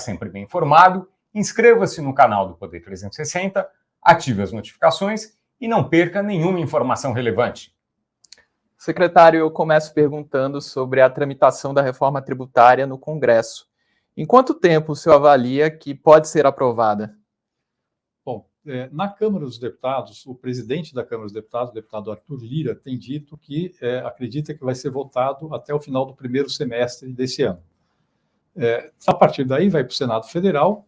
sempre bem informado, inscreva-se no canal do Poder 360, ative as notificações e não perca nenhuma informação relevante. Secretário, eu começo perguntando sobre a tramitação da reforma tributária no Congresso. Em quanto tempo o senhor avalia que pode ser aprovada? Bom, na Câmara dos Deputados, o presidente da Câmara dos Deputados, o deputado Arthur Lira, tem dito que acredita que vai ser votado até o final do primeiro semestre desse ano. A partir daí vai para o Senado Federal.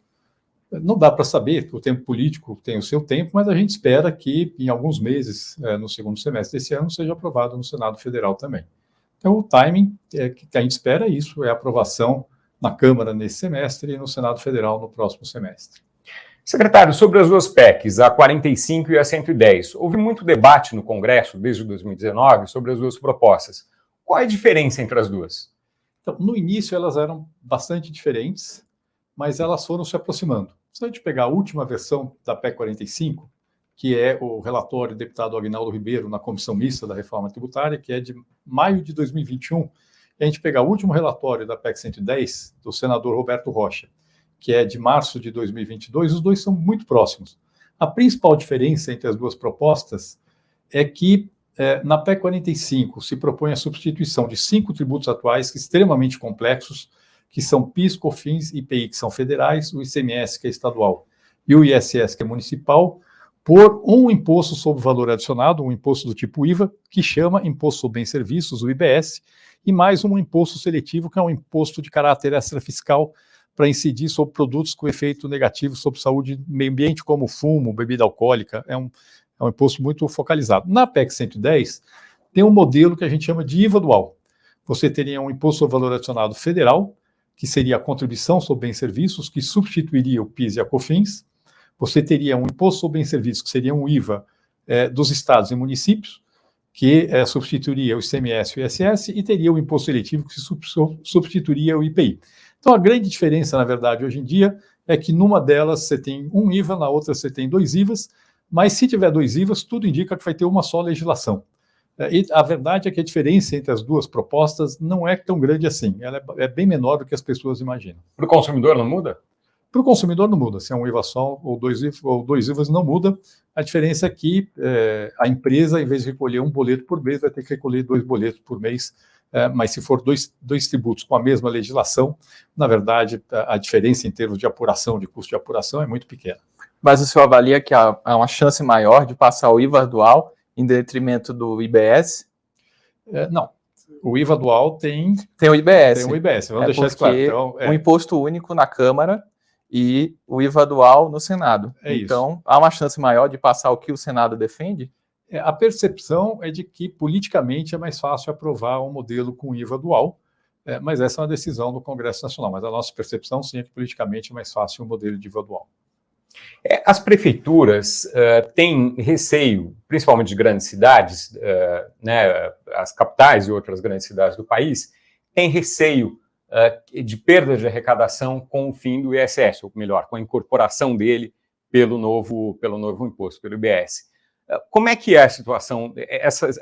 Não dá para saber, o tempo político tem o seu tempo, mas a gente espera que em alguns meses, no segundo semestre desse ano, seja aprovado no Senado Federal também. Então o timing que a gente espera é isso, é a aprovação na Câmara nesse semestre e no Senado Federal no próximo semestre. Secretário, sobre as duas PECs, a 45 e a 110, houve muito debate no Congresso desde 2019 sobre as duas propostas. Qual é a diferença entre as duas? Então, no início elas eram bastante diferentes, mas elas foram se aproximando. Se a gente pegar a última versão da PEC 45, que é o relatório do deputado Aguinaldo Ribeiro na Comissão Mista da Reforma Tributária, que é de maio de 2021, e a gente pegar o último relatório da PEC 110, do senador Roberto Rocha, que é de março de 2022, os dois são muito próximos. A principal diferença entre as duas propostas é que na PEC 45 se propõe a substituição de 5 tributos atuais extremamente complexos, que são PIS, COFINS, IPI, que são federais, o ICMS, que é estadual, e o ISS, que é municipal, por um imposto sobre valor adicionado, um imposto do tipo IVA, que chama Imposto sobre Bens e Serviços, o IBS, e mais um imposto seletivo, que é um imposto de caráter extrafiscal, para incidir sobre produtos com efeito negativo sobre saúde e meio ambiente, como fumo, bebida alcoólica. É um imposto muito focalizado. Na PEC 110, tem um modelo que a gente chama de IVA dual. Você teria um imposto sobre valor adicionado federal, que seria a contribuição sobre bens e serviços, que substituiria o PIS e a COFINS. Você teria um imposto sobre bens e serviços, que seria um IVA dos estados e municípios, que substituiria o ICMS e o ISS, e teria o imposto seletivo, que substituiria o IPI. Então, a grande diferença, na verdade, hoje em dia, é que numa delas você tem um IVA, na outra você tem 2 IVAs, mas se tiver 2 IVAs, tudo indica que vai ter uma só legislação. E a verdade é que a diferença entre as duas propostas não é tão grande assim, ela é bem menor do que as pessoas imaginam. Para o consumidor não muda? Para o consumidor não muda, se é um IVA só ou 2 IVAs não muda, a diferença é que a empresa, em vez de recolher um boleto por mês, vai ter que recolher 2 boletos por mês, mas se for dois tributos com a mesma legislação, na verdade, a diferença em termos de apuração, de custo de apuração, é muito pequena. Mas o senhor avalia que há uma chance maior de passar o IVA dual em detrimento do IBS? Não. O IVA dual tem o IBS. Tem o IBS, vamos deixar isso claro. Então, um imposto único na Câmara e o IVA dual no Senado. Então, isso. Há uma chance maior de passar o que o Senado defende? A percepção é de que, politicamente, é mais fácil aprovar um modelo com IVA dual, mas essa é uma decisão do Congresso Nacional. Mas a nossa percepção, sim, é que, politicamente, é mais fácil um modelo de IVA dual. As prefeituras têm receio, principalmente de grandes cidades, as capitais e outras grandes cidades do país, têm receio de perda de arrecadação com o fim do ISS, ou melhor, com a incorporação dele pelo novo imposto, pelo IBS. Como é que é a situação?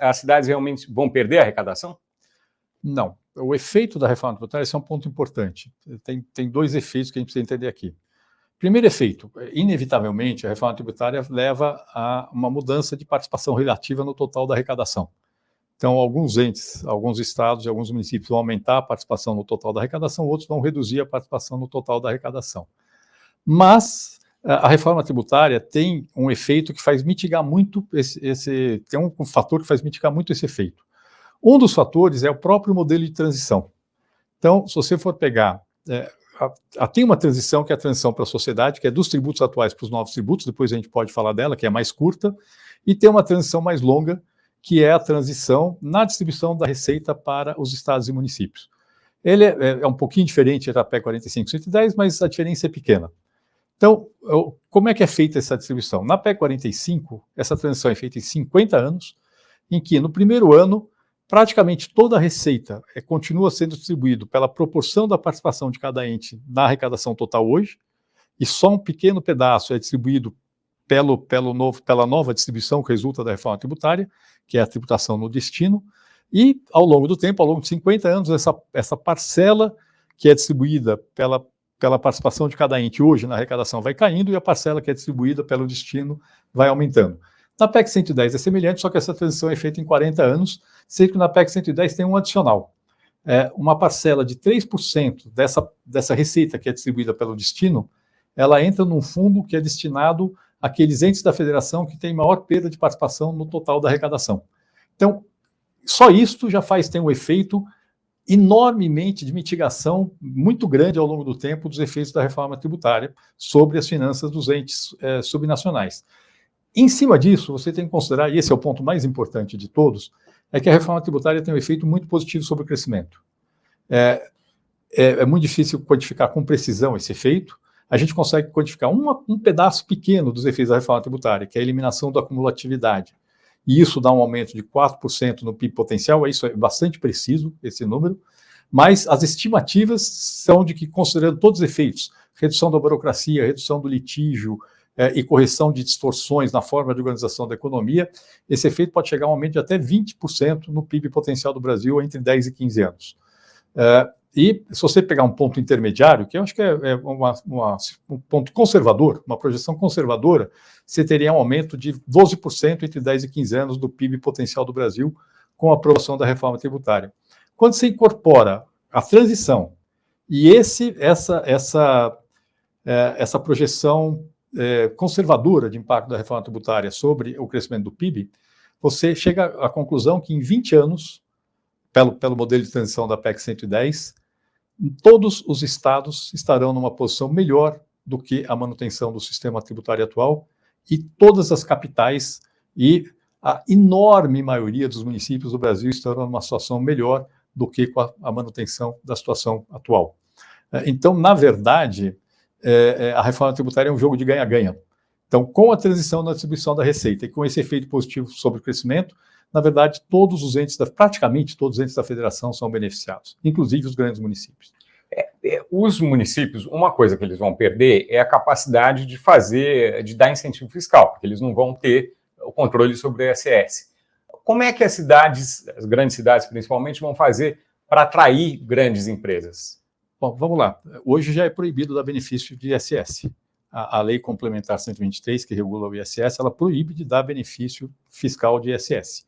As cidades realmente vão perder a arrecadação? Não. O efeito da reforma tributária, esse é um ponto importante. Tem 2 efeitos que a gente precisa entender aqui. Primeiro efeito, inevitavelmente, a reforma tributária leva a uma mudança de participação relativa no total da arrecadação. Então, alguns entes, alguns estados e alguns municípios vão aumentar a participação no total da arrecadação, outros vão reduzir a participação no total da arrecadação. Mas a reforma tributária tem um efeito que faz mitigar muito tem um fator que faz mitigar muito esse efeito. Um dos fatores é o próprio modelo de transição. Então, se você for pegar, tem uma transição que é a transição para a sociedade, que é dos tributos atuais para os novos tributos, depois a gente pode falar dela, que é mais curta, e tem uma transição mais longa, que é a transição na distribuição da receita para os estados e municípios. Ele é um pouquinho diferente da PEC 45 e 110, mas a diferença é pequena. Então, como é que é feita essa distribuição? Na PEC 45, essa transição é feita em 50 anos, em que no primeiro ano, praticamente toda a receita continua sendo distribuída pela proporção da participação de cada ente na arrecadação total hoje, e só um pequeno pedaço é distribuído pela nova distribuição que resulta da reforma tributária, que é a tributação no destino, e ao longo do tempo, ao longo de 50 anos, essa parcela que é distribuída pela participação de cada ente hoje na arrecadação vai caindo e a parcela que é distribuída pelo destino vai aumentando. Na PEC 110 é semelhante, só que essa transição é feita em 40 anos, sendo que na PEC 110 tem um adicional. Uma parcela de 3% dessa receita que é distribuída pelo destino, ela entra num fundo que é destinado àqueles entes da federação que têm maior perda de participação no total da arrecadação. Então, só isso já tem um efeito enormemente de mitigação muito grande ao longo do tempo dos efeitos da reforma tributária sobre as finanças dos entes subnacionais. Em cima disso, você tem que considerar, e esse é o ponto mais importante de todos, é que a reforma tributária tem um efeito muito positivo sobre o crescimento. É muito difícil quantificar com precisão esse efeito. A gente consegue quantificar um pedaço pequeno dos efeitos da reforma tributária, que é a eliminação da acumulatividade. E isso dá um aumento de 4% no PIB potencial, isso é bastante preciso, esse número, mas as estimativas são de que, considerando todos os efeitos, redução da burocracia, redução do litígio e correção de distorções na forma de organização da economia, esse efeito pode chegar a um aumento de até 20% no PIB potencial do Brasil entre 10 e 15 anos. E se você pegar um ponto intermediário, que eu acho que é um ponto conservador, uma projeção conservadora, você teria um aumento de 12% entre 10 e 15 anos do PIB potencial do Brasil com a aprovação da reforma tributária. Quando você incorpora a transição e essa projeção conservadora de impacto da reforma tributária sobre o crescimento do PIB, você chega à conclusão que em 20 anos, pelo modelo de transição da PEC 110, todos os estados estarão numa posição melhor do que a manutenção do sistema tributário atual e todas as capitais e a enorme maioria dos municípios do Brasil estarão numa situação melhor do que com a manutenção da situação atual. Então, na verdade, a reforma tributária é um jogo de ganha-ganha. Então, com a transição na distribuição da receita e com esse efeito positivo sobre o crescimento, na verdade, praticamente todos os entes da federação são beneficiados, inclusive os grandes municípios. Os municípios, uma coisa que eles vão perder é a capacidade de dar incentivo fiscal, porque eles não vão ter o controle sobre o ISS. Como é que as grandes cidades principalmente, vão fazer para atrair grandes empresas? Bom, vamos lá. Hoje já é proibido dar benefício de ISS. A Lei Complementar 123, que regula o ISS, ela proíbe de dar benefício fiscal de ISS.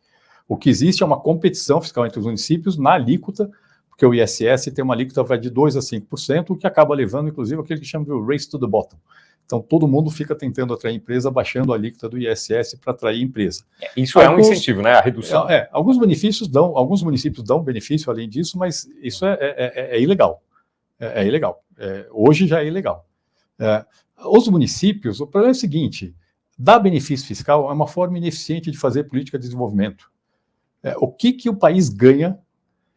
O que existe é uma competição fiscal entre os municípios na alíquota, porque o ISS tem uma alíquota vai de 2% a 5%, o que acaba levando, inclusive, aquele que chama de race to the bottom. Então, todo mundo fica tentando atrair empresa, baixando a alíquota do ISS para atrair empresa. Isso é um incentivo, né? A redução. Alguns municípios dão benefício além disso, mas isso é ilegal. É ilegal. Hoje já é ilegal. Os municípios, o problema é o seguinte: dar benefício fiscal é uma forma ineficiente de fazer política de desenvolvimento. O que o país ganha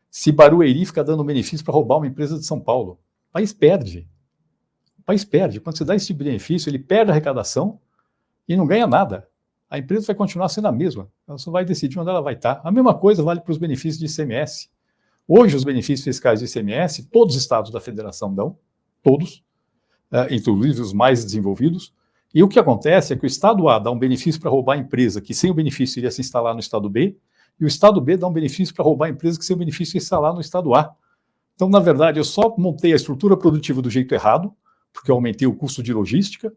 se Barueri fica dando benefício para roubar uma empresa de São Paulo? O país perde. O país perde. Quando você dá esse tipo de benefício, ele perde a arrecadação e não ganha nada. A empresa vai continuar sendo a mesma. Ela só vai decidir onde ela vai estar. A mesma coisa vale para os benefícios de ICMS. Hoje, os benefícios fiscais de ICMS, todos os estados da federação dão, todos, inclusive os mais desenvolvidos. E o que acontece é que o estado A dá um benefício para roubar a empresa que sem o benefício iria se instalar no estado B, e o estado B dá um benefício para roubar a empresa que sem o benefício ia se instalar no estado A. Então, na verdade, eu só montei a estrutura produtiva do jeito errado, porque eu aumentei o custo de logística,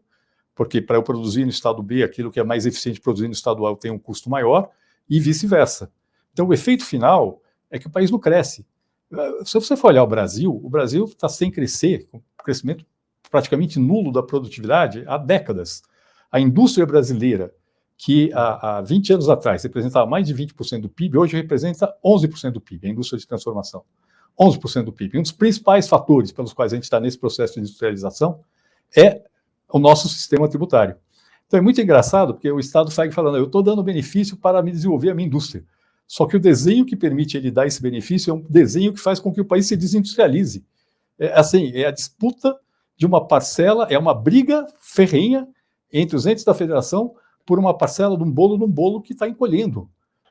porque para eu produzir no estado B, aquilo que é mais eficiente produzir no estado A, eu tenho um custo maior, e vice-versa. Então, o efeito final é que o país não cresce. Se você for olhar o Brasil está sem crescer, com crescimento praticamente nulo da produtividade há décadas. A indústria brasileira, que há 20 anos atrás representava mais de 20% do PIB, hoje representa 11% do PIB, a indústria de transformação. 11% do PIB. Um dos principais fatores pelos quais a gente está nesse processo de industrialização é o nosso sistema tributário. Então é muito engraçado, porque o Estado sai falando, eu estou dando benefício para me desenvolver a minha indústria. Só que o desenho que permite ele dar esse benefício é um desenho que faz com que o país se desindustrialize. É a disputa de uma parcela, é uma briga ferrenha entre os entes da federação por uma parcela de um bolo que está encolhendo.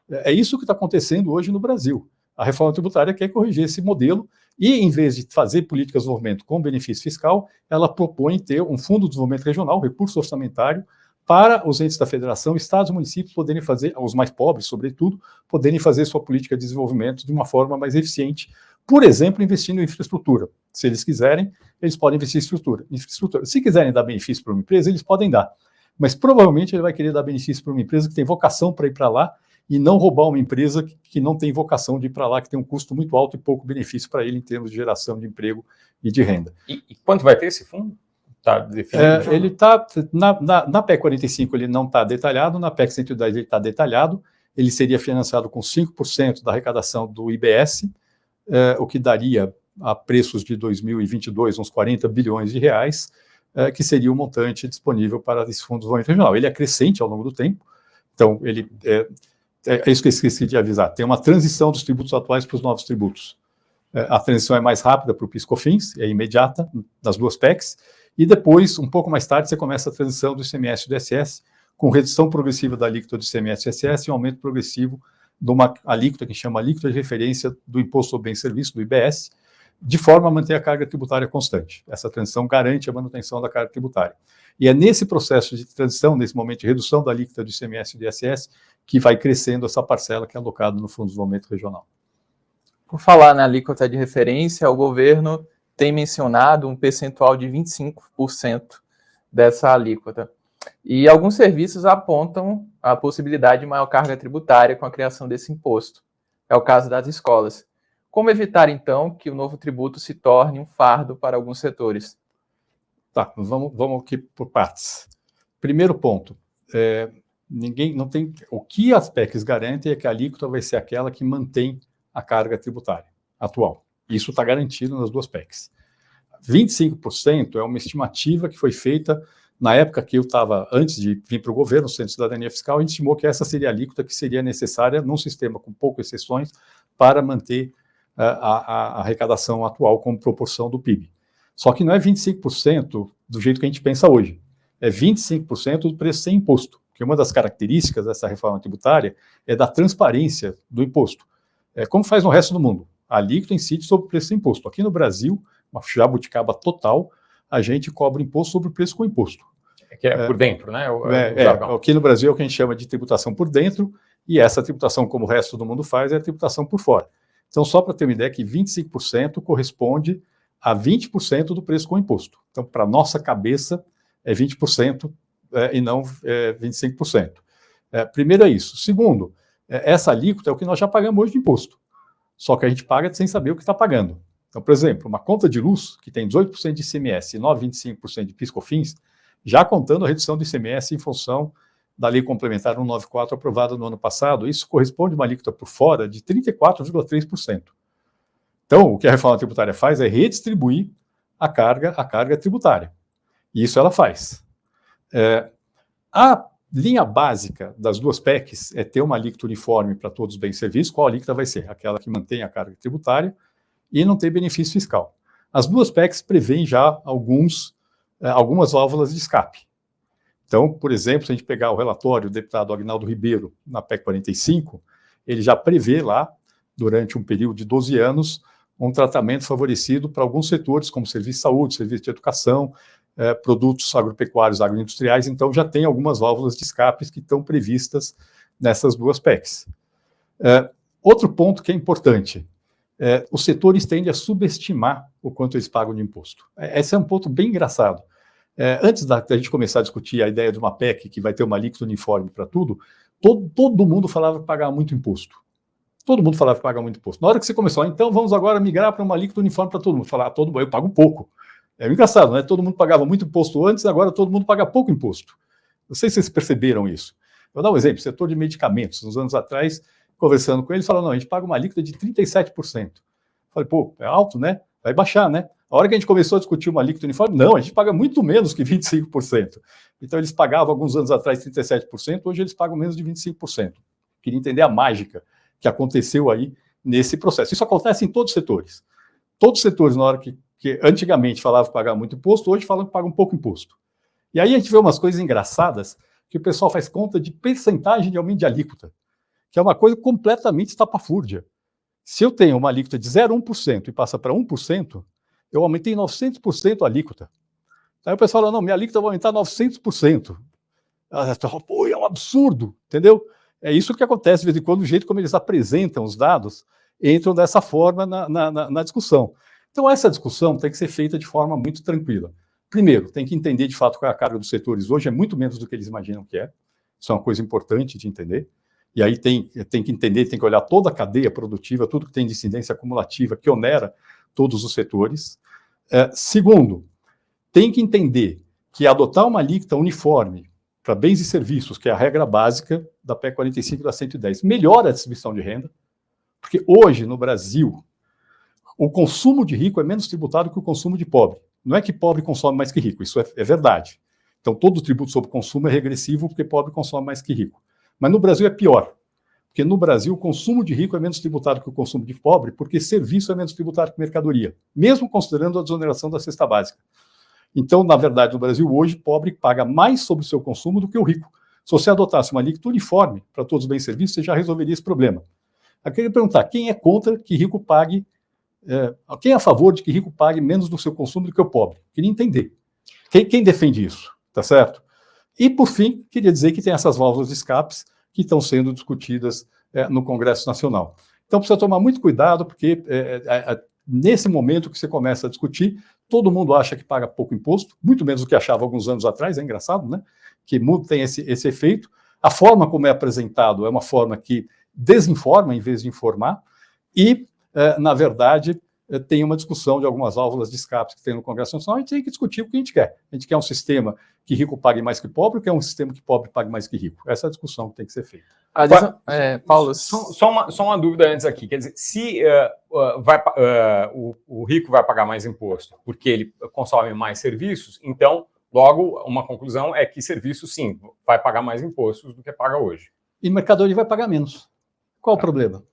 É isso que está acontecendo hoje no Brasil. A reforma tributária quer corrigir esse modelo e, em vez de fazer políticas de desenvolvimento com benefício fiscal, ela propõe ter um fundo de desenvolvimento regional, recurso orçamentário, para os entes da federação, estados e municípios poderem fazer, os mais pobres, sobretudo, poderem fazer sua política de desenvolvimento de uma forma mais eficiente, por exemplo, investindo em infraestrutura. Se eles quiserem, eles podem investir em infraestrutura. Se quiserem dar benefício para uma empresa, eles podem dar. Mas provavelmente ele vai querer dar benefício para uma empresa que tem vocação para ir para lá e não roubar uma empresa que não tem vocação de ir para lá, que tem um custo muito alto e pouco benefício para ele em termos de geração de emprego e de renda. E quanto vai ter esse fundo? Tá definido? Ele está, na PEC 45 ele não está detalhado, na PEC 110 ele está detalhado, ele seria financiado com 5% da arrecadação do IBS, o que daria a preços de 2022 uns 40 bilhões de reais, que seria o montante disponível para esse fundo de desenvolvimento regional. Ele é crescente ao longo do tempo, então ele é isso que eu esqueci de avisar, tem uma transição dos tributos atuais para os novos tributos. A transição é mais rápida para o PIS/COFINS, é imediata nas duas PECs, e depois, um pouco mais tarde, você começa a transição do ICMS e do ISS, com redução progressiva da alíquota do ICMS e ISS e um aumento progressivo de uma alíquota que chama alíquota de referência do Imposto sobre Bens e Serviços, do IBS, de forma a manter a carga tributária constante. Essa transição garante a manutenção da carga tributária. E é nesse processo de transição, nesse momento de redução da alíquota do ICMS e do ISS, que vai crescendo essa parcela que é alocada no Fundo de Desenvolvimento Regional. Por falar na alíquota de referência, o governo tem mencionado um percentual de 25% dessa alíquota. E alguns serviços apontam a possibilidade de maior carga tributária com a criação desse imposto. É o caso das escolas. Como evitar, então, que o novo tributo se torne um fardo para alguns setores? Tá, vamos aqui por partes. Primeiro ponto, o que as PECs garantem é que a alíquota vai ser aquela que mantém a carga tributária atual. Isso está garantido nas duas PECs. 25% é uma estimativa que foi feita na época que eu estava, antes de vir para o governo, o Centro de Cidadania Fiscal, a gente estimou que essa seria a alíquota que seria necessária num sistema com poucas exceções para manter a arrecadação atual como proporção do PIB. Só que não é 25% do jeito que a gente pensa hoje. É 25% do preço sem imposto, porque uma das características dessa reforma tributária é da transparência do imposto. Como faz no resto do mundo. A alíquota incide sobre o preço sem imposto. Aqui no Brasil, uma jabuticaba total, a gente cobra imposto sobre o preço com imposto. Que é por dentro, né? Aqui no Brasil é o que a gente chama de tributação por dentro, e essa tributação, como o resto do mundo faz, é a tributação por fora. Então, só para ter uma ideia, que 25% corresponde a 20% do preço com imposto. Então, para a nossa cabeça, é 20% e não 25%. Primeiro é isso. Segundo, essa alíquota é o que nós já pagamos hoje de imposto. Só que a gente paga sem saber o que está pagando. Então, por exemplo, uma conta de luz que tem 18% de ICMS e 9,25% de PIS/COFINS, já contando a redução do ICMS em função da Lei Complementar 194 aprovada no ano passado, isso corresponde a uma alíquota por fora de 34,3%. Então, o que a reforma tributária faz é redistribuir a carga tributária. E isso ela faz. A linha básica das duas PECs é ter uma alíquota uniforme para todos os bens e serviços. Qual alíquota vai ser? Aquela que mantém a carga tributária e não ter benefício fiscal. As duas PECs prevêem já algumas válvulas de escape. Então, por exemplo, se a gente pegar o relatório do deputado Aguinaldo Ribeiro na PEC 45, ele já prevê lá, durante um período de 12 anos, um tratamento favorecido para alguns setores, como serviço de saúde, serviço de educação, produtos agropecuários, agroindustriais. Então, já tem algumas válvulas de escape que estão previstas nessas duas PECs. Outro ponto que é importante, os setores tendem a subestimar o quanto eles pagam de imposto. Esse é um ponto bem engraçado. Antes da gente começar a discutir a ideia de uma PEC que vai ter uma alíquota uniforme para tudo, todo mundo falava que pagava muito imposto. Todo mundo falava que pagava muito imposto. Na hora que você começou, então vamos agora migrar para uma alíquota uniforme para todo mundo. Falar, eu pago pouco. É engraçado, né? Todo mundo pagava muito imposto antes, agora todo mundo paga pouco imposto. Não sei se vocês perceberam isso. Eu vou dar um exemplo, setor de medicamentos. Uns anos atrás, conversando com eles, falaram, não, a gente paga uma alíquota de 37%. Falei, é alto, né? Vai baixar, né? A hora que a gente começou a discutir uma alíquota uniforme, não, a gente paga muito menos que 25%. Então, eles pagavam alguns anos atrás 37%, hoje eles pagam menos de 25%. Queria entender a mágica que aconteceu aí nesse processo. Isso acontece em todos os setores. Todos os setores, na hora que antigamente falavam que pagavam muito imposto, hoje falam que pagam pouco imposto. E aí a gente vê umas coisas engraçadas, que o pessoal faz conta de percentagem de aumento de alíquota, que é uma coisa completamente estapafúrdia. Se eu tenho uma alíquota de 0,1% e passa para 1%, eu aumentei 900% a alíquota. Aí o pessoal fala, não, minha alíquota vai aumentar 900%. Pô, é um absurdo, entendeu? É isso que acontece de vez em quando, o jeito como eles apresentam os dados entram dessa forma na discussão. Então, essa discussão tem que ser feita de forma muito tranquila. Primeiro, tem que entender de fato qual é a carga dos setores hoje, é muito menos do que eles imaginam que é. Isso é uma coisa importante de entender. E aí tem que entender, tem que olhar toda a cadeia produtiva, tudo que tem de incidência acumulativa, que onera todos os setores. Segundo, tem que entender que adotar uma alíquota uniforme para bens e serviços, que é a regra básica da PEC 45 e da 110, melhora a distribuição de renda, porque hoje, no Brasil, o consumo de rico é menos tributado que o consumo de pobre. Não é que pobre consome mais que rico, isso é verdade. Então, todo o tributo sobre consumo é regressivo porque pobre consome mais que rico. Mas no Brasil é pior, porque no Brasil o consumo de rico é menos tributado que o consumo de pobre, porque serviço é menos tributado que mercadoria, mesmo considerando a desoneração da cesta básica. Então, na verdade, no Brasil hoje, pobre paga mais sobre o seu consumo do que o rico. Se você adotasse uma alíquota uniforme para todos os bens e serviços, você já resolveria esse problema. Eu queria perguntar, quem é contra que rico pague, quem é a favor de que rico pague menos do seu consumo do que o pobre? Queria entender. Quem defende isso? Tá certo? E, por fim, queria dizer que tem essas válvulas de escapes que estão sendo discutidas no Congresso Nacional. Então, precisa tomar muito cuidado, porque nesse momento que você começa a discutir, todo mundo acha que paga pouco imposto, muito menos do que achava alguns anos atrás, é engraçado, né? Que tem esse efeito. A forma como é apresentado é uma forma que desinforma em vez de informar, e, na verdade, tem uma discussão de algumas válvulas de escape que tem no Congresso Nacional, e a gente tem que discutir o que a gente quer. A gente quer um sistema que rico pague mais que pobre, ou quer um sistema que pobre pague mais que rico? Essa é a discussão que tem que ser feita. Paulo, só uma dúvida antes aqui. Quer dizer, se o rico vai pagar mais imposto porque ele consome mais serviços, então, logo, uma conclusão é que serviço, sim, vai pagar mais impostos do que paga hoje. E mercadoria vai pagar menos. Qual o problema?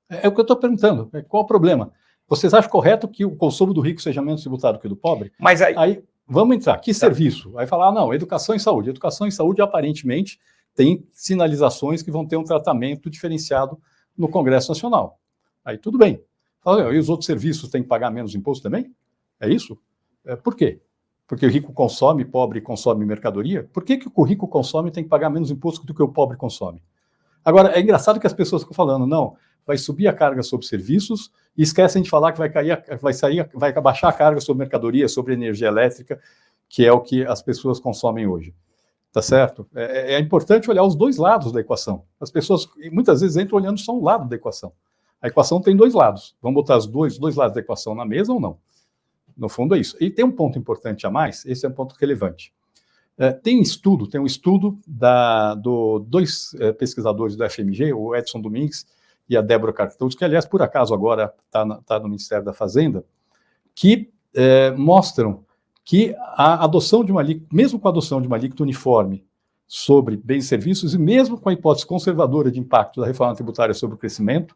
É o que eu estou perguntando. Qual o problema? Vocês acham correto que o consumo do rico seja menos tributado que o do pobre? Mas aí vamos entrar. Que serviço? Vai falar, não, educação e saúde. Educação e saúde, aparentemente, tem sinalizações que vão ter um tratamento diferenciado no Congresso Nacional. Aí tudo bem. Fala, e os outros serviços têm que pagar menos imposto também? É isso? Por quê? Porque o rico consome, pobre consome mercadoria? Por que o rico consome e tem que pagar menos imposto do que o pobre consome? Agora, é engraçado que as pessoas ficam falando, não, vai subir a carga sobre serviços e esquecem de falar que vai baixar a carga sobre mercadoria, sobre energia elétrica, que é o que as pessoas consomem hoje. Tá certo? É importante olhar os dois lados da equação. As pessoas muitas vezes entram olhando só um lado da equação. A equação tem dois lados. Vamos botar os dois lados da equação na mesa ou não? No fundo é isso. E tem um ponto importante a mais, esse é um ponto relevante. Tem um estudo dois pesquisadores do FMG, o Edson Domingues e a Débora Cartuz, que, aliás, por acaso, agora está no Ministério da Fazenda, que mostram que a adoção de uma alíquota, mesmo com a adoção de uma alíquota uniforme sobre bens e serviços, e mesmo com a hipótese conservadora de impacto da reforma tributária sobre o crescimento,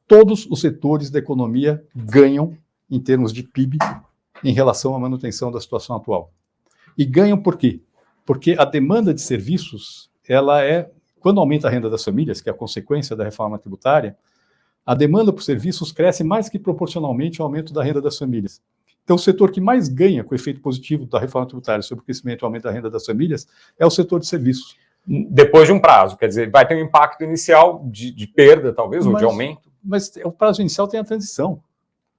todos os setores da economia ganham em termos de PIB em relação à manutenção da situação atual. E ganham por quê? Porque a demanda de serviços, quando aumenta a renda das famílias, que é a consequência da reforma tributária, a demanda por serviços cresce mais que proporcionalmente ao aumento da renda das famílias. Então, o setor que mais ganha com o efeito positivo da reforma tributária sobre o crescimento e aumento da renda das famílias é o setor de serviços. Depois de um prazo, quer dizer, vai ter um impacto inicial de perda, talvez, ou de aumento. Mas o prazo inicial tem a transição.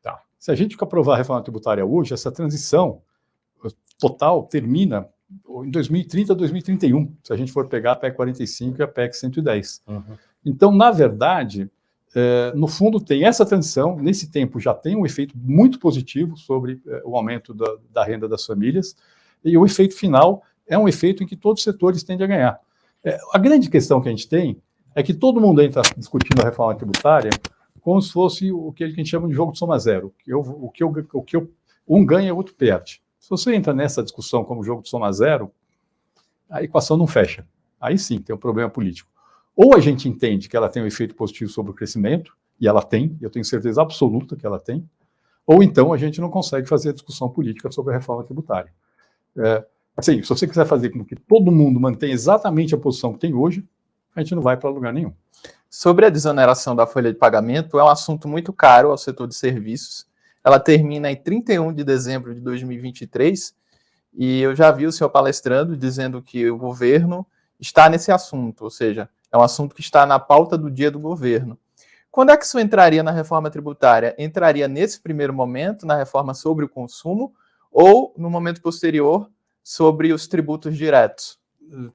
Tá. Se a gente aprovar a reforma tributária hoje, essa transição total termina em 2030, 2031, se a gente for pegar a PEC 45 e a PEC 110. Uhum. Então, na verdade, no fundo, tem essa transição, nesse tempo já tem um efeito muito positivo sobre o aumento da renda das famílias, e o efeito final é um efeito em que todos os setores tendem a ganhar. A grande questão que a gente tem é que todo mundo entra discutindo a reforma tributária como se fosse o que a gente chama de jogo de soma zero, um ganha e o outro perde. Se você entra nessa discussão como jogo de soma zero, a equação não fecha. Aí sim, tem um problema político. Ou a gente entende que ela tem um efeito positivo sobre o crescimento, e ela tem, eu tenho certeza absoluta que ela tem, ou então a gente não consegue fazer a discussão política sobre a reforma tributária. Assim, se você quiser fazer com que todo mundo mantenha exatamente a posição que tem hoje, a gente não vai para lugar nenhum. Sobre a desoneração da folha de pagamento, é um assunto muito caro ao setor de serviços. Ela termina em 31 de dezembro de 2023, e eu já vi o senhor palestrando, dizendo que o governo está nesse assunto, ou seja, é um assunto que está na pauta do dia do governo. Quando é que isso entraria na reforma tributária? Entraria nesse primeiro momento, na reforma sobre o consumo, ou no momento posterior, sobre os tributos diretos?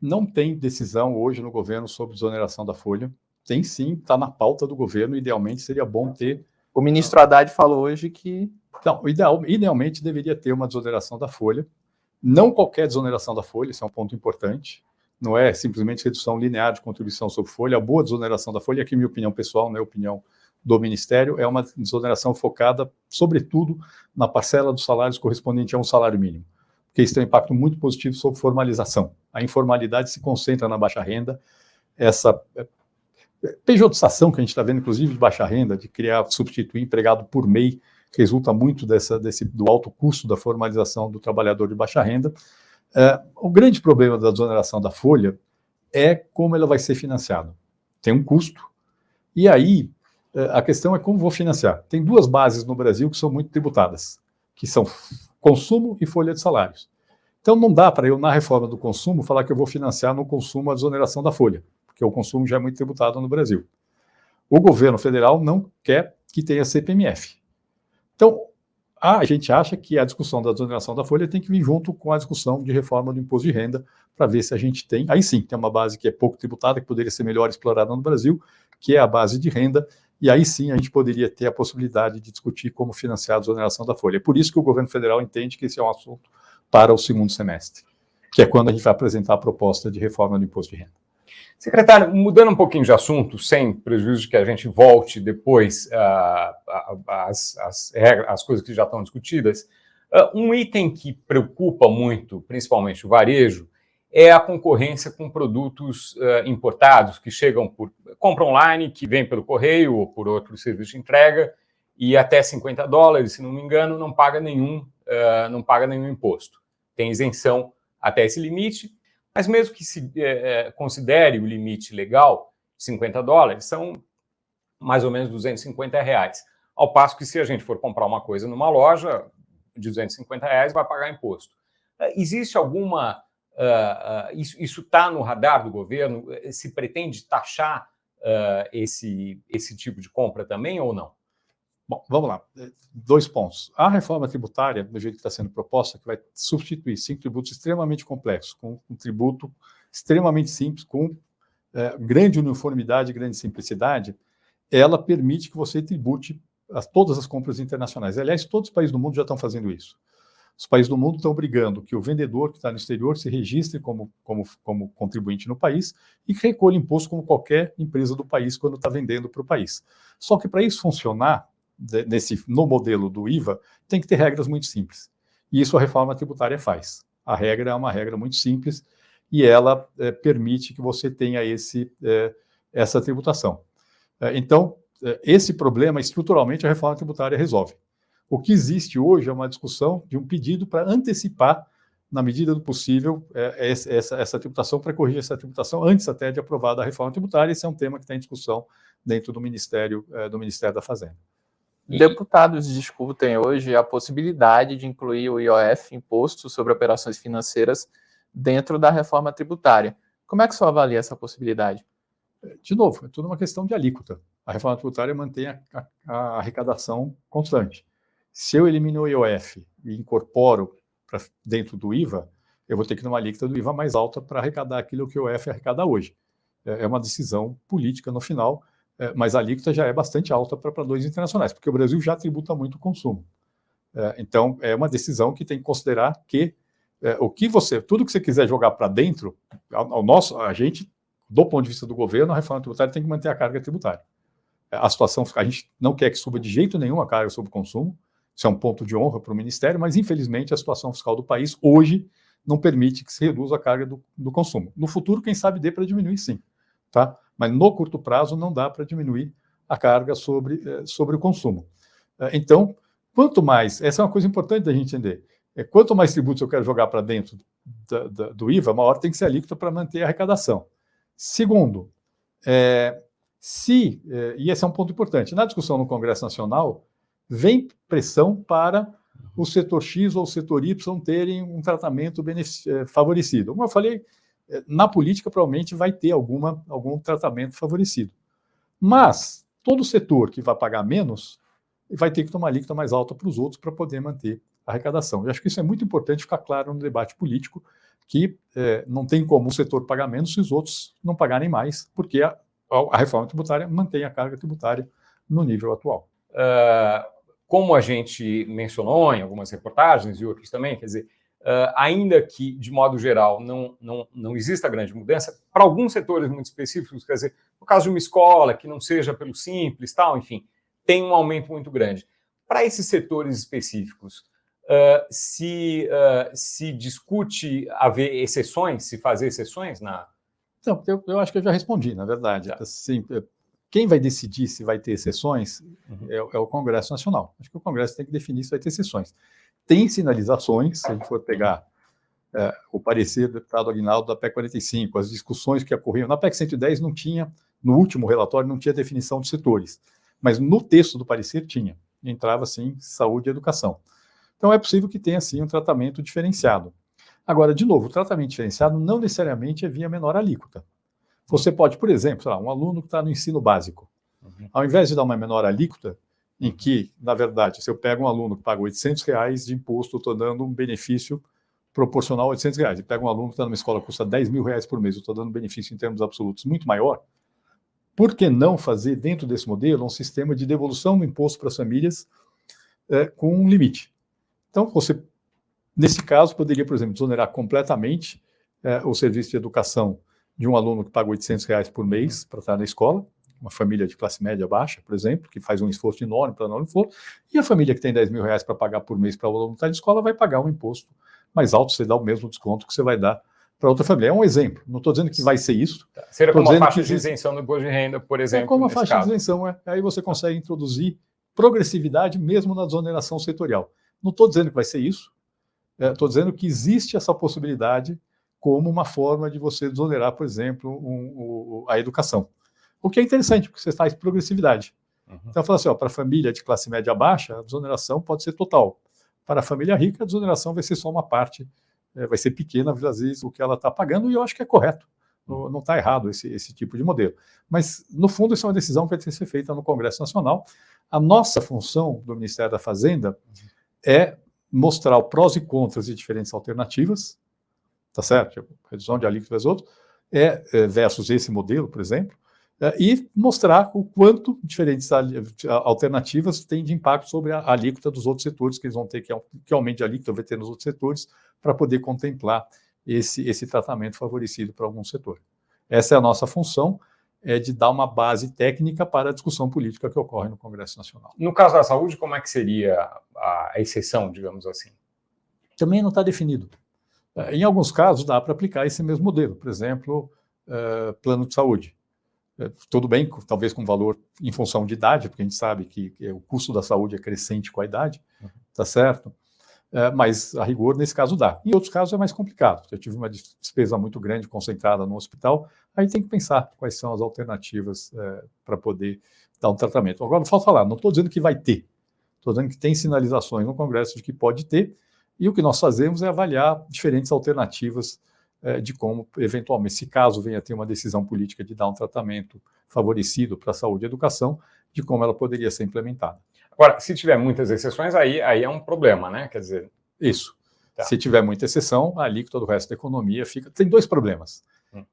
Não tem decisão hoje no governo sobre desoneração da folha. Tem sim, está na pauta do governo, idealmente seria bom ter... O ministro Haddad falou hoje que... Então, idealmente deveria ter uma desoneração da folha. Não qualquer desoneração da folha, isso é um ponto importante. Não é simplesmente redução linear de contribuição sobre folha. A boa desoneração da folha, aqui minha opinião pessoal, não é a opinião do Ministério, é uma desoneração focada, sobretudo, na parcela dos salários correspondente a um salário mínimo, porque isso tem um impacto muito positivo sobre formalização. A informalidade se concentra na baixa renda, essa pejotização que a gente está vendo, inclusive, de baixa renda, de substituir empregado por MEI, resulta muito do alto custo da formalização do trabalhador de baixa renda. O grande problema da desoneração da folha é como ela vai ser financiada. Tem um custo, e aí a questão é como vou financiar. Tem duas bases no Brasil que são muito tributadas, que são consumo e folha de salários. Então não dá para eu, na reforma do consumo, falar que eu vou financiar no consumo a desoneração da folha, porque o consumo já é muito tributado no Brasil. O governo federal não quer que tenha CPMF. Então, a gente acha que a discussão da desoneração da folha tem que vir junto com a discussão de reforma do imposto de renda, para ver se a gente tem, aí sim, tem uma base que é pouco tributada, que poderia ser melhor explorada no Brasil, que é a base de renda, e aí sim a gente poderia ter a possibilidade de discutir como financiar a desoneração da folha. É por isso que o governo federal entende que esse é um assunto para o segundo semestre, que é quando a gente vai apresentar a proposta de reforma do imposto de renda. Secretário, mudando um pouquinho de assunto, sem prejuízo de que a gente volte depois às coisas que já estão discutidas, um item que preocupa muito, principalmente o varejo, é a concorrência com produtos importados que chegam por compra online, que vem pelo correio ou por outro serviço de entrega, e até $50, se não me engano, não paga nenhum imposto. Tem isenção até esse limite. Mas mesmo que se considere o limite legal, $50, são mais ou menos R$250. Ao passo que se a gente for comprar uma coisa numa loja de R$250, vai pagar imposto. Existe alguma... isso está no radar do governo? Se pretende taxar esse tipo de compra também ou não? Bom, vamos lá. 2 pontos. A reforma tributária, do jeito que está sendo proposta, que vai substituir 5 tributos extremamente complexos, com um tributo extremamente simples, com grande uniformidade, grande simplicidade, ela permite que você tribute todas as compras internacionais. Aliás, todos os países do mundo já estão fazendo isso. Os países do mundo estão obrigando que o vendedor que está no exterior se registre como contribuinte no país e que recolha imposto como qualquer empresa do país quando está vendendo para o país. Só que para isso funcionar, no modelo do IVA, tem que ter regras muito simples. E isso a reforma tributária faz. A regra é uma regra muito simples e ela permite que você tenha essa tributação. Então, esse problema, estruturalmente, a reforma tributária resolve. O que existe hoje é uma discussão de um pedido para antecipar, na medida do possível, essa tributação, para corrigir essa tributação antes até de aprovada a reforma tributária. Esse é um tema que está em discussão dentro do Ministério da Fazenda. Deputados discutem hoje a possibilidade de incluir o IOF, Imposto sobre Operações Financeiras, dentro da reforma tributária. Como é que o senhor avalia essa possibilidade? De novo, é tudo uma questão de alíquota. A reforma tributária mantém a arrecadação constante. Se eu elimino o IOF e incorporo dentro do IVA, eu vou ter que ter uma alíquota do IVA mais alta para arrecadar aquilo que o IOF arrecada hoje. É uma decisão política no final, mas a alíquota já é bastante alta para padrões internacionais, porque o Brasil já tributa muito o consumo. Então, é uma decisão que tem que considerar que tudo que você quiser jogar para dentro, a gente, do ponto de vista do governo, a reforma tributária tem que manter a carga tributária. A gente não quer que suba de jeito nenhum a carga sobre o consumo, isso é um ponto de honra para o Ministério, mas infelizmente a situação fiscal do país hoje não permite que se reduza a carga do consumo. No futuro, quem sabe dê para diminuir sim, tá? Mas no curto prazo não dá para diminuir a carga sobre o consumo. Então, quanto mais, essa é uma coisa importante da gente entender, quanto mais tributos eu quero jogar para dentro do IVA, maior tem que ser a alíquota para manter a arrecadação. Segundo, e esse é um ponto importante, na discussão no Congresso Nacional, vem pressão para o setor X ou o setor Y terem um tratamento favorecido. Como eu falei, na política provavelmente vai ter algum tratamento favorecido. Mas todo setor que vai pagar menos vai ter que tomar alíquota mais alta para os outros para poder manter a arrecadação. Eu acho que isso é muito importante ficar claro no debate político, que não tem como um setor pagar menos se os outros não pagarem mais, porque a reforma tributária mantém a carga tributária no nível atual. Como a gente mencionou em algumas reportagens e outros também, quer dizer, ainda que, de modo geral, não exista grande mudança, para alguns setores muito específicos, quer dizer, no caso de uma escola que não seja pelo Simples, tal, enfim, tem um aumento muito grande. Para esses setores específicos, se discute haver exceções, se fazer exceções na... Não, eu acho que eu já respondi, na verdade. Assim, quem vai decidir se vai ter exceções é o Congresso Nacional. Acho que o Congresso tem que definir se vai ter exceções. Tem sinalizações, se a gente for pegar o parecer do deputado Aguinaldo da PEC 45, as discussões que ocorriam. Na PEC 110 não tinha, no último relatório, não tinha definição de setores, mas no texto do parecer tinha. Entrava, sim, saúde e educação. Então é possível que tenha, sim, um tratamento diferenciado. Agora, de novo, o tratamento diferenciado não necessariamente é via menor alíquota. Você pode, por exemplo, sei lá, um aluno que está no ensino básico, ao invés de dar uma menor alíquota, em que, na verdade, se eu pego um aluno que paga R$800 de imposto, eu estou dando um benefício proporcional a R$800. E pego um aluno que está numa escola que custa R$10.000 por mês, eu estou dando um benefício em termos absolutos muito maior. Por que não fazer, dentro desse modelo, um sistema de devolução do imposto para as famílias com um limite? Então, você, nesse caso, poderia, por exemplo, desonerar completamente o serviço de educação de um aluno que paga R$800 por mês para estar na escola, uma família de classe média baixa, por exemplo, que faz um esforço enorme para não for, e a família que tem R$10.000 para pagar por mês para o aluno estar na escola vai pagar um imposto mais alto, você dá o mesmo desconto que você vai dar para outra família. É um exemplo, não estou dizendo que vai ser isso. Seria como uma faixa de isenção do imposto de renda, por exemplo. É como uma faixa de isenção, aí você consegue introduzir progressividade mesmo na desoneração setorial. Não estou dizendo que vai ser isso, estou dizendo que existe essa possibilidade como uma forma de você desonerar, por exemplo, a educação. O que é interessante, porque você faz progressividade. Então, fala assim, para a família de classe média baixa, a desoneração pode ser total. Para a família rica, a desoneração vai ser só uma parte, vai ser pequena, às vezes, o que ela está pagando, e eu acho que é correto. Não está errado esse tipo de modelo. Mas, no fundo, isso é uma decisão que vai ter que ser feita no Congresso Nacional. A nossa função do Ministério da Fazenda é mostrar os prós e contras de diferentes alternativas, tá certo? Redução de alíquotas outros, versus esse modelo, por exemplo, e mostrar o quanto diferentes alternativas têm de impacto sobre a alíquota dos outros setores, que eles vão ter que aumente a alíquota vai ter nos outros setores, para poder contemplar esse tratamento favorecido para algum setor. Essa é a nossa função, de dar uma base técnica para a discussão política que ocorre no Congresso Nacional. No caso da saúde, como é que seria a exceção, digamos assim? Também não está definido. Em alguns casos, dá para aplicar esse mesmo modelo. Por exemplo, plano de saúde. Tudo bem, talvez com valor em função de idade, porque a gente sabe que o custo da saúde é crescente com a idade, tá certo? Mas, a rigor, nesse caso dá. Em outros casos é mais complicado. Se eu tive uma despesa muito grande concentrada no hospital, aí tem que pensar quais são as alternativas para poder dar um tratamento. Agora, não falta falar, não estou dizendo que vai ter. Estou dizendo que tem sinalizações no Congresso de que pode ter, e o que nós fazemos é avaliar diferentes alternativas de como, eventualmente, se caso venha a ter uma decisão política de dar um tratamento favorecido para a saúde e educação, de como ela poderia ser implementada. Agora, se tiver muitas exceções, aí é um problema, né? Quer dizer... Isso. Tá. Se tiver muita exceção, a alíquota do resto da economia fica... Tem dois problemas.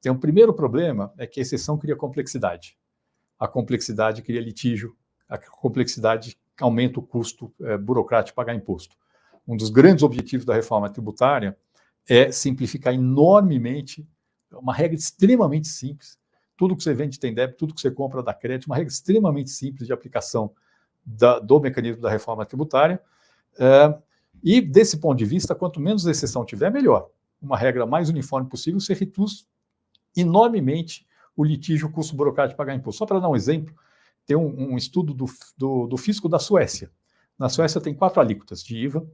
Tem um primeiro problema, é que a exceção cria complexidade. A complexidade cria litígio, a complexidade aumenta o custo burocrático de pagar imposto. Um dos grandes objetivos da reforma tributária é simplificar enormemente, uma regra extremamente simples. Tudo que você vende tem débito, tudo que você compra dá crédito, uma regra extremamente simples de aplicação do mecanismo da reforma tributária. E, desse ponto de vista, quanto menos exceção tiver, melhor. Uma regra mais uniforme possível, você reduz enormemente o litígio, o custo burocrático de pagar imposto. Só para dar um exemplo, tem um estudo do fisco da Suécia. Na Suécia tem 4 alíquotas de IVA,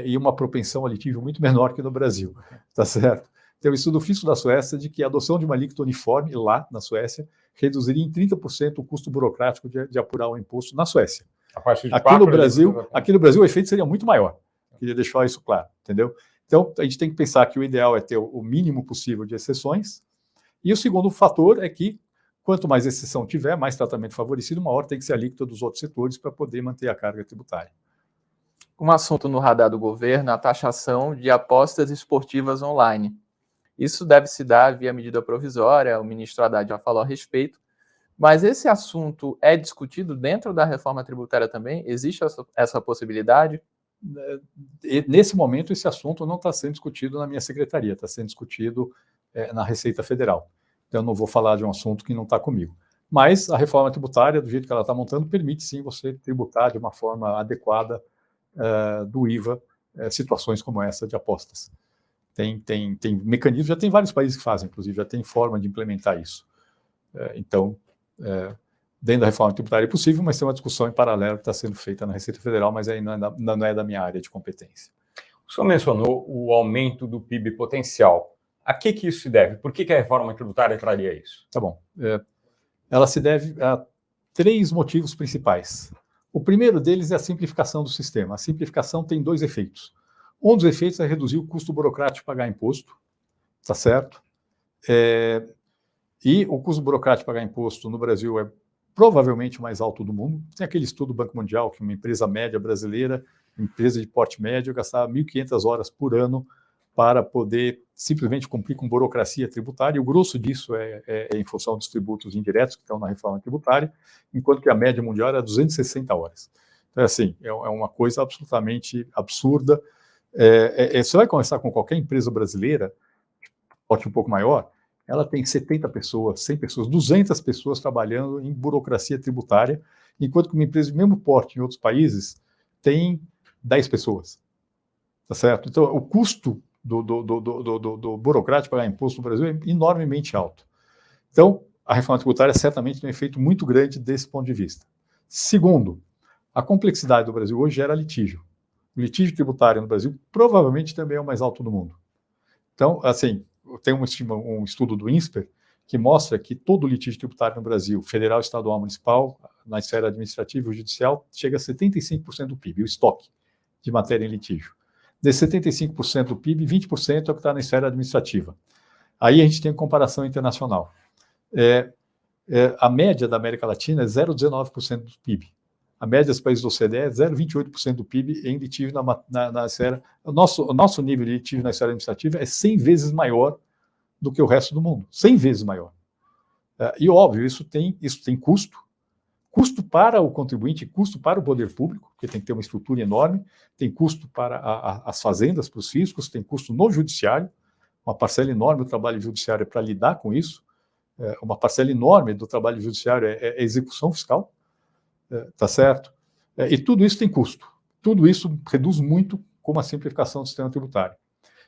e uma propensão a litígio muito menor que no Brasil, tá certo? Tem um estudo fisco da Suécia de que a adoção de uma alíquota uniforme lá na Suécia reduziria em 30% o custo burocrático de apurar o imposto na Suécia. Aqui no Brasil o efeito seria muito maior. Queria deixar isso claro, entendeu? Então, a gente tem que pensar que o ideal é ter o mínimo possível de exceções, e o segundo fator é que, Quanto mais exceção tiver, mais tratamento favorecido, maior tem que ser a alíquota dos outros setores para poder manter a carga tributária. Um assunto no radar do governo é a taxação de apostas esportivas online. Isso deve se dar via medida provisória, o ministro Haddad já falou a respeito, mas esse assunto é discutido dentro da reforma tributária também? Existe essa possibilidade? Nesse momento, esse assunto não está sendo discutido na minha secretaria, está sendo discutido na Receita Federal. Então, eu não vou falar de um assunto que não está comigo. Mas a reforma tributária, do jeito que ela está montando, permite sim você tributar de uma forma adequada do IVA situações como essa de apostas. Tem mecanismos, já tem vários países que fazem, inclusive, já tem forma de implementar isso. Então, dentro da reforma tributária é possível, mas tem uma discussão em paralelo que está sendo feita na Receita Federal, mas aí não é da minha área de competência. O senhor mencionou o aumento do PIB potencial. A que isso se deve? Por que a reforma tributária traria isso? Tá bom. Ela se deve a 3 motivos principais. O primeiro deles é a simplificação do sistema. A simplificação tem 2 efeitos. Um dos efeitos é reduzir o custo burocrático de pagar imposto, tá certo? E o custo burocrático de pagar imposto no Brasil é provavelmente o mais alto do mundo. Tem aquele estudo do Banco Mundial que uma empresa média brasileira, empresa de porte médio, gastava 1.500 horas por ano para poder simplesmente cumprir com burocracia tributária, e o grosso disso é em função dos tributos indiretos que estão na reforma tributária, enquanto que a média mundial era 260 horas. Então, assim, é uma coisa absolutamente absurda. Você vai conversar com qualquer empresa brasileira, porte um pouco maior, ela tem 70 pessoas, 100 pessoas, 200 pessoas trabalhando em burocracia tributária, enquanto que uma empresa de mesmo porte em outros países tem 10 pessoas. Tá certo? Então, o custo do burocrático pagar imposto no Brasil é enormemente alto. Então, a reforma tributária certamente tem um efeito muito grande desse ponto de vista. Segundo, a complexidade do Brasil hoje gera litígio. O litígio tributário no Brasil provavelmente também é o mais alto do mundo. Então, assim, tem um estudo do INSPER que mostra que todo litígio tributário no Brasil, federal, estadual, municipal, na esfera administrativa e judicial, chega a 75% do PIB, o estoque de matéria em litígio. Desse 75% do PIB, 20% é o que está na esfera administrativa. Aí a gente tem comparação internacional. A média da América Latina é 0,19% do PIB. A média dos países do OCDE é 0,28% do PIB em litígio na esfera. O nosso nível de litígio na esfera administrativa é 100 vezes maior do que o resto do mundo. 100 vezes maior. E, óbvio, isso tem custo. Custo para o contribuinte, custo para o poder público, porque tem que ter uma estrutura enorme, tem custo para as fazendas, para os fiscos, tem custo no judiciário, uma parcela enorme do trabalho judiciário é para lidar com isso, uma parcela enorme do trabalho judiciário é execução fiscal, tá certo? E tudo isso tem custo. Tudo isso reduz muito com a simplificação do sistema tributário.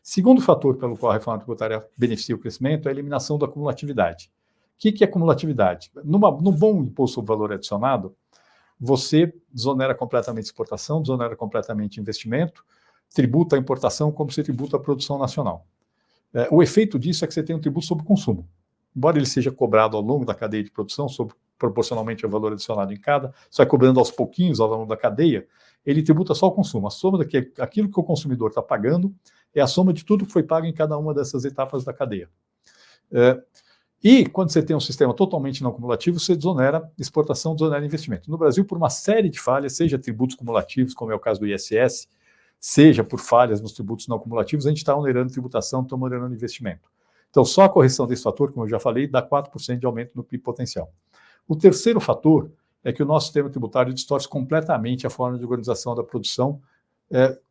Segundo fator pelo qual a reforma tributária beneficia o crescimento é a eliminação da cumulatividade. O que é cumulatividade? No bom imposto sobre valor adicionado, você desonera completamente exportação, desonera completamente investimento, tributa a importação como se tributa a produção nacional. O efeito disso é que você tem um tributo sobre consumo. Embora ele seja cobrado ao longo da cadeia de produção, proporcionalmente ao valor adicionado em cada, só cobrando aos pouquinhos ao longo da cadeia, ele tributa só o consumo. A soma aquilo que o consumidor está pagando é a soma de tudo que foi pago em cada uma dessas etapas da cadeia. E quando você tem um sistema totalmente não cumulativo, você desonera exportação, desonera investimento. No Brasil, por uma série de falhas, seja tributos cumulativos, como é o caso do ISS, seja por falhas nos tributos não cumulativos, a gente está onerando tributação, está onerando investimento. Então, só a correção desse fator, como eu já falei, dá 4% de aumento no PIB potencial. O terceiro fator é que o nosso sistema tributário distorce completamente a forma de organização da produção,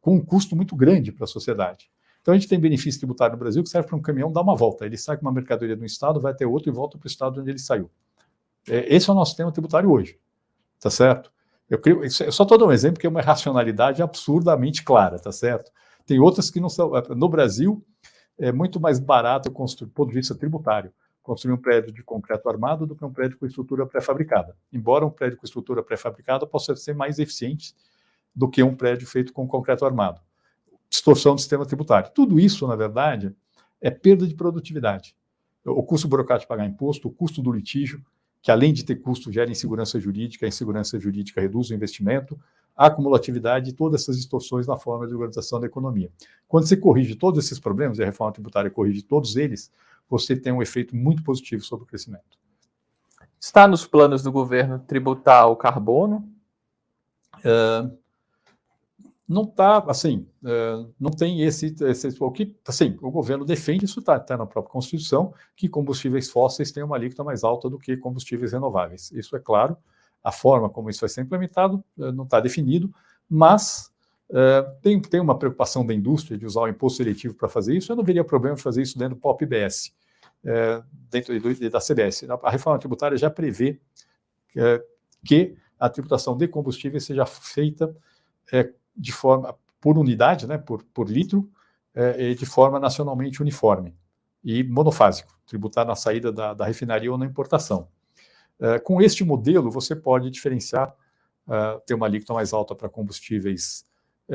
com um custo muito grande para a sociedade. Então, a gente tem benefício tributário no Brasil que serve para um caminhão dar uma volta. Ele sai com uma mercadoria de um estado, vai até outro e volta para o estado onde ele saiu. Esse é o nosso sistema tributário hoje. Tá certo? Eu só estou dando um exemplo que é uma racionalidade absurdamente clara, tá certo? Tem outras que não são. No Brasil, é muito mais barato construir, do ponto de vista tributário, construir um prédio de concreto armado do que um prédio com estrutura pré-fabricada. Embora um prédio com estrutura pré-fabricada possa ser mais eficiente do que um prédio feito com concreto armado. Distorção do sistema tributário. Tudo isso, na verdade, é perda de produtividade. O custo burocrático de pagar imposto, o custo do litígio, que além de ter custo, gera insegurança jurídica, a insegurança jurídica reduz o investimento, a acumulatividade e todas essas distorções na forma de organização da economia. Quando você corrige todos esses problemas, e a reforma tributária corrige todos eles, você tem um efeito muito positivo sobre o crescimento. Está nos planos do governo tributar o carbono? Não está, assim, não tem o que, assim, o governo defende, isso está na própria Constituição, que combustíveis fósseis têm uma alíquota mais alta do que combustíveis renováveis. Isso é claro, a forma como isso vai ser implementado não está definido, mas tem uma preocupação da indústria de usar o imposto seletivo para fazer isso. Eu não veria problema de fazer isso dentro do POP-IBS, dentro da CBS. A reforma tributária já prevê que a tributação de combustíveis seja feita de forma, por unidade, né, por litro, de forma nacionalmente uniforme e monofásico, tributar na saída da refinaria ou na importação. Com este modelo, você pode diferenciar, ter uma alíquota mais alta para combustíveis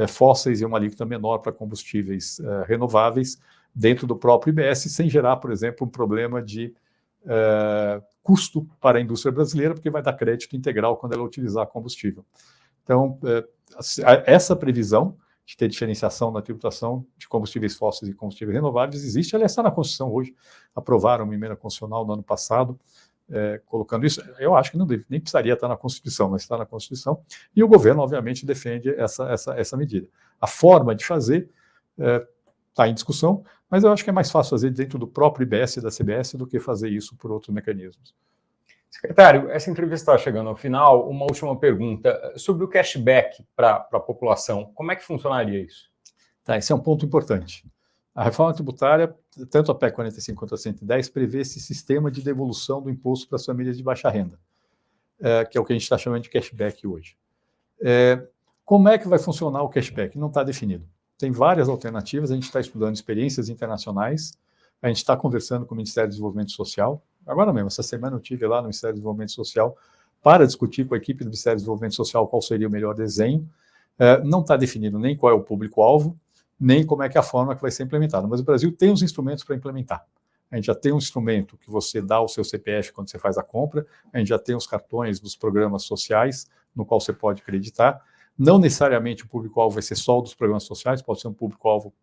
fósseis e uma alíquota menor para combustíveis renováveis dentro do próprio IBS, sem gerar, por exemplo, um problema de custo para a indústria brasileira, porque vai dar crédito integral quando ela utilizar combustível. Então, essa previsão de ter diferenciação na tributação de combustíveis fósseis e combustíveis renováveis existe, ela está na Constituição hoje, aprovaram uma emenda constitucional no ano passado, colocando isso. Eu acho que nem precisaria estar na Constituição, mas está na Constituição, e o governo, obviamente, defende essa medida. A forma de fazer está em discussão, mas eu acho que é mais fácil fazer dentro do próprio IBS e da CBS do que fazer isso por outros mecanismos. Secretário, essa entrevista está chegando ao final. Uma última pergunta sobre o cashback para a população. Como é que funcionaria isso? Tá, esse é um ponto importante. A reforma tributária, tanto a PEC 45 quanto a 110, prevê esse sistema de devolução do imposto para as famílias de baixa renda, que é o que a gente está chamando de cashback hoje. Como é que vai funcionar o cashback? Não está definido. Tem várias alternativas, a gente está estudando experiências internacionais, a gente está conversando com o Ministério do Desenvolvimento Social. Agora mesmo, essa semana eu estive lá no Ministério do Desenvolvimento Social para discutir com a equipe do Ministério do Desenvolvimento Social qual seria o melhor desenho. Não está definido nem qual é o público-alvo, nem como é que é a forma que vai ser implementada. Mas o Brasil tem os instrumentos para implementar. A gente já tem um instrumento que você dá o seu CPF quando você faz a compra, a gente já tem os cartões dos programas sociais, no qual você pode acreditar. Não necessariamente o público-alvo vai ser só dos programas sociais, pode ser um público-alvo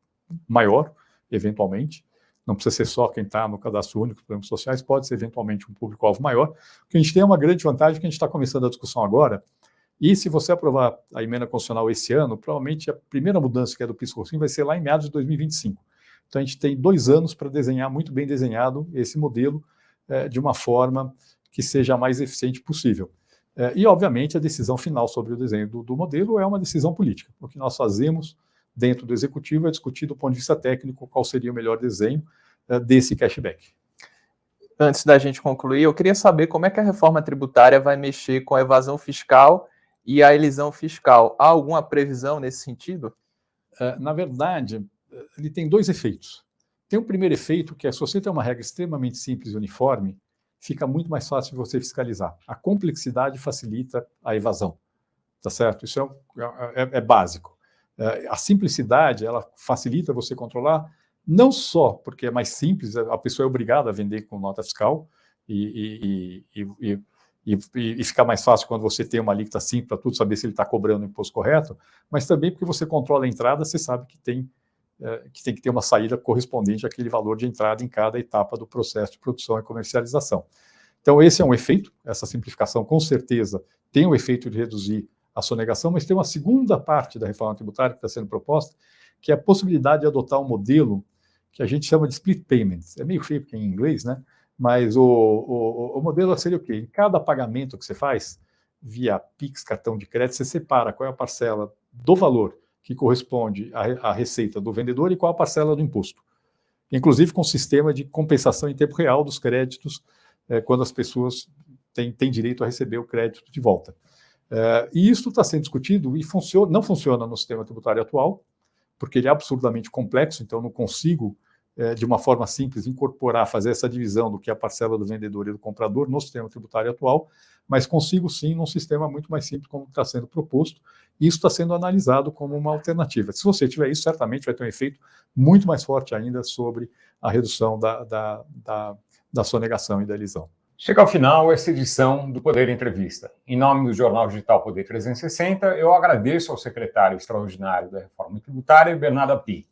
maior, eventualmente. Não precisa ser só quem está no cadastro único dos programas sociais, pode ser eventualmente um público-alvo maior. O que a gente tem é uma grande vantagem que a gente está começando a discussão agora, e se você aprovar a emenda constitucional esse ano, provavelmente a primeira mudança que é do PIS/COFINS vai ser lá em meados de 2025. Então a gente tem 2 anos para desenhar, muito bem desenhado, esse modelo de uma forma que seja a mais eficiente possível. E, obviamente, a decisão final sobre o desenho do modelo é uma decisão política. O que nós fazemos dentro do Executivo é discutir do ponto de vista técnico qual seria o melhor desenho desse cashback. Antes da gente concluir, eu queria saber como é que a reforma tributária vai mexer com a evasão fiscal e a elisão fiscal. Há alguma previsão nesse sentido? Na verdade, ele tem 2 efeitos. Tem um primeiro efeito, que é se você tem uma regra extremamente simples e uniforme, fica muito mais fácil de você fiscalizar. A complexidade facilita a evasão, tá certo? Isso é básico. A simplicidade, ela facilita você controlar, não só porque é mais simples, a pessoa é obrigada a vender com nota fiscal e fica mais fácil quando você tem uma alíquota simples para tudo saber se ele está cobrando o imposto correto, mas também porque você controla a entrada, você sabe que tem que ter uma saída correspondente àquele valor de entrada em cada etapa do processo de produção e comercialização. Então, esse é um efeito, essa simplificação com certeza tem o efeito de reduzir a sonegação, mas tem uma segunda parte da reforma tributária que está sendo proposta, que é a possibilidade de adotar um modelo que a gente chama de split payments. É meio feio porque é em inglês, né? Mas o modelo seria o quê? Em cada pagamento que você faz, via Pix, cartão de crédito, você separa qual é a parcela do valor que corresponde à receita do vendedor e qual a parcela do imposto. Inclusive com sistema de compensação em tempo real dos créditos, quando as pessoas têm direito a receber o crédito de volta. E isso está sendo discutido e não funciona no sistema tributário atual, porque ele é absurdamente complexo, então eu não consigo, de uma forma simples, fazer essa divisão do que é a parcela do vendedor e do comprador no sistema tributário atual, mas consigo sim num sistema muito mais simples como está sendo proposto, e isso está sendo analisado como uma alternativa. Se você tiver isso, certamente vai ter um efeito muito mais forte ainda sobre a redução da sonegação e da elisão. Chega ao final essa edição do Poder Entrevista. Em nome do Jornal Digital Poder 360, eu agradeço ao secretário extraordinário da Reforma Tributária, Bernardo Api.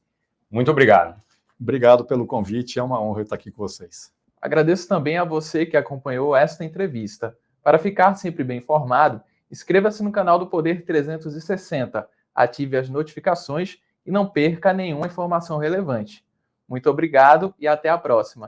Muito obrigado. Obrigado pelo convite, é uma honra estar aqui com vocês. Agradeço também a você que acompanhou esta entrevista. Para ficar sempre bem informado, inscreva-se no canal do Poder 360, ative as notificações e não perca nenhuma informação relevante. Muito obrigado e até a próxima.